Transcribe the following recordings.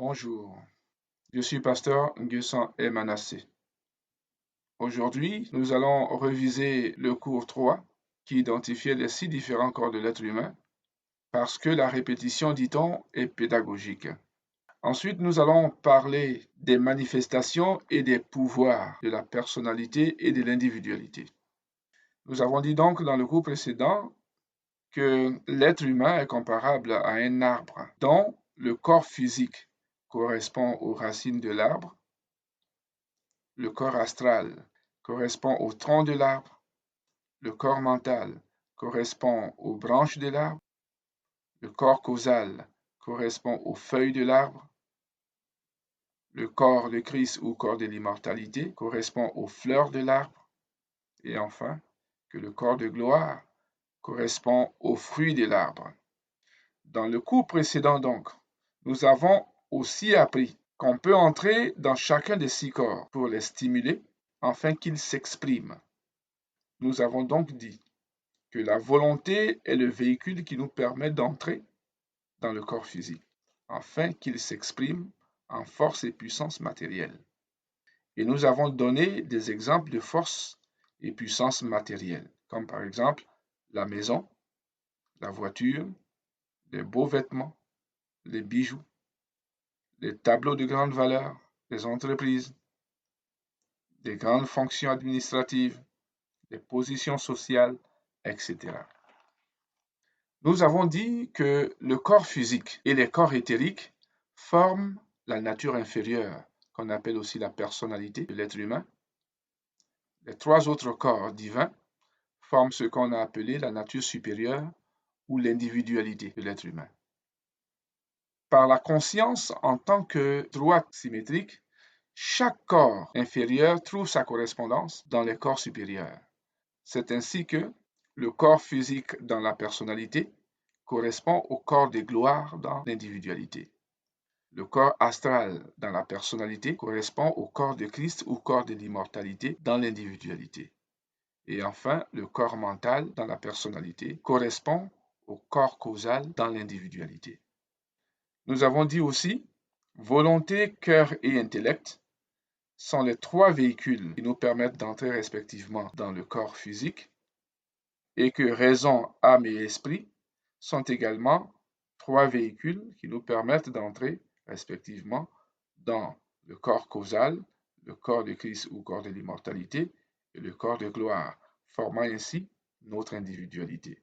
Bonjour, je suis pasteur Nguessan et Manassé. Aujourd'hui, nous allons reviser le cours 3 qui identifiait les 6 différents corps de l'être humain parce que la répétition, dit-on, est pédagogique. Ensuite, nous allons parler des manifestations et des pouvoirs de la personnalité et de l'individualité. Nous avons dit donc dans le cours précédent que l'être humain est comparable à un arbre dont le corps physique correspond aux racines de l'arbre. Le corps astral correspond au tronc de l'arbre, le corps mental correspond aux branches de l'arbre, le corps causal correspond aux feuilles de l'arbre, le corps de Christ ou corps de l'immortalité correspond aux fleurs de l'arbre, et enfin, que le corps de gloire correspond aux fruits de l'arbre. Dans le cours précédent donc, nous avons aussi appris qu'on peut entrer dans chacun des 6 corps pour les stimuler afin qu'ils s'expriment. Nous avons donc dit que la volonté est le véhicule qui nous permet d'entrer dans le corps physique, afin qu'il s'exprime en force et puissance matérielle. Et nous avons donné des exemples de force et puissance matérielle, comme par exemple la maison, la voiture, les beaux vêtements, les bijoux, les tableaux de grande valeur, les entreprises, des grandes fonctions administratives, des positions sociales, etc. Nous avons dit que le corps physique et les corps éthériques forment la nature inférieure, qu'on appelle aussi la personnalité de l'être humain. Les 3 autres corps divins forment ce qu'on a appelé la nature supérieure ou l'individualité de l'être humain. Par la conscience en tant que droite symétrique, chaque corps inférieur trouve sa correspondance dans les corps supérieurs. C'est ainsi que le corps physique dans la personnalité correspond au corps de gloire dans l'individualité. Le corps astral dans la personnalité correspond au corps de Christ ou corps de l'immortalité dans l'individualité. Et enfin, le corps mental dans la personnalité correspond au corps causal dans l'individualité. Nous avons dit aussi, volonté, cœur et intellect sont les 3 véhicules qui nous permettent d'entrer respectivement dans le corps physique et que raison, âme et esprit sont également 3 véhicules qui nous permettent d'entrer respectivement dans le corps causal, le corps de Christ ou corps de l'immortalité et le corps de gloire, formant ainsi notre individualité.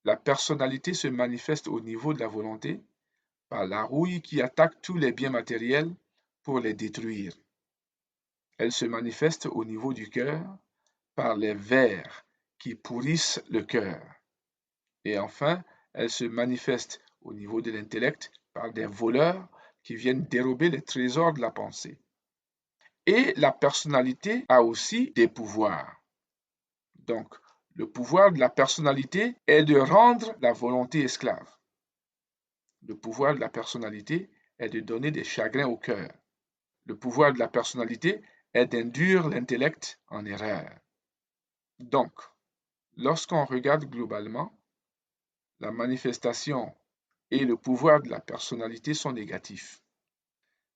La personnalité se manifeste au niveau de la volonté par la rouille qui attaque tous les biens matériels pour les détruire. Elle se manifeste au niveau du cœur par les vers qui pourrissent le cœur. Et enfin, elle se manifeste au niveau de l'intellect par des voleurs qui viennent dérober les trésors de la pensée. Et la personnalité a aussi des pouvoirs. Donc, le pouvoir de la personnalité est de rendre la volonté esclave. Le pouvoir de la personnalité est de donner des chagrins au cœur. Le pouvoir de la personnalité est d'induire l'intellect en erreur. Donc, lorsqu'on regarde globalement, la manifestation et le pouvoir de la personnalité sont négatifs.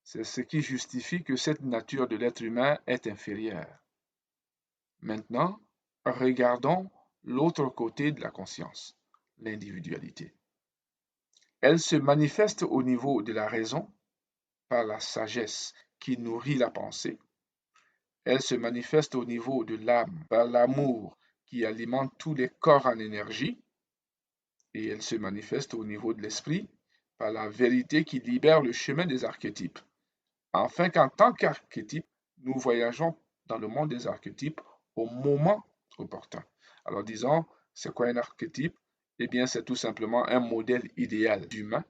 C'est ce qui justifie que cette nature de l'être humain est inférieure. Maintenant, regardons l'autre côté de la conscience, l'individualité. Elle se manifeste au niveau de la raison par la sagesse qui nourrit la pensée. Elle se manifeste au niveau de l'âme par l'amour qui alimente tous les corps en énergie. Et elle se manifeste au niveau de l'esprit par la vérité qui libère le chemin des archétypes, afin qu'en tant qu'archétype, nous voyageons dans le monde des archétypes au moment opportun. Alors disons, c'est quoi un archétype? Eh bien, c'est tout simplement un modèle idéal d'humain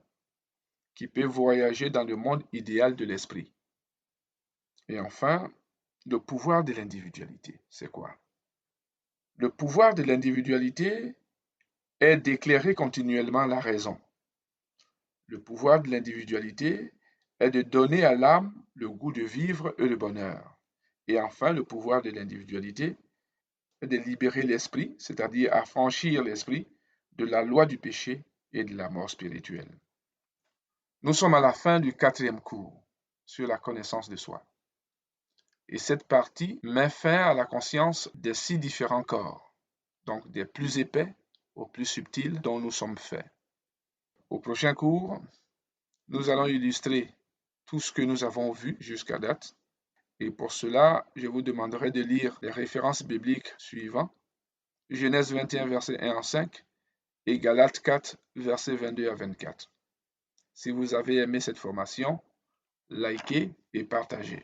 qui peut voyager dans le monde idéal de l'esprit. Et enfin, le pouvoir de l'individualité, c'est quoi? Le pouvoir de l'individualité est d'éclairer continuellement la raison. Le pouvoir de l'individualité est de donner à l'âme le goût de vivre et le bonheur. Et enfin, le pouvoir de l'individualité est de libérer l'esprit, c'est-à-dire affranchir l'esprit de la loi du péché et de la mort spirituelle. Nous sommes à la fin du 4e cours sur la connaissance de soi. Et cette partie met fin à la conscience des 6 différents corps, donc des plus épais aux plus subtils dont nous sommes faits. Au prochain cours, nous allons illustrer tout ce que nous avons vu jusqu'à date. Et pour cela, je vous demanderai de lire les références bibliques suivantes. Genèse 21, versets 1 à 5 et Galates 4, versets 22 à 24. Si vous avez aimé cette formation, likez et partagez.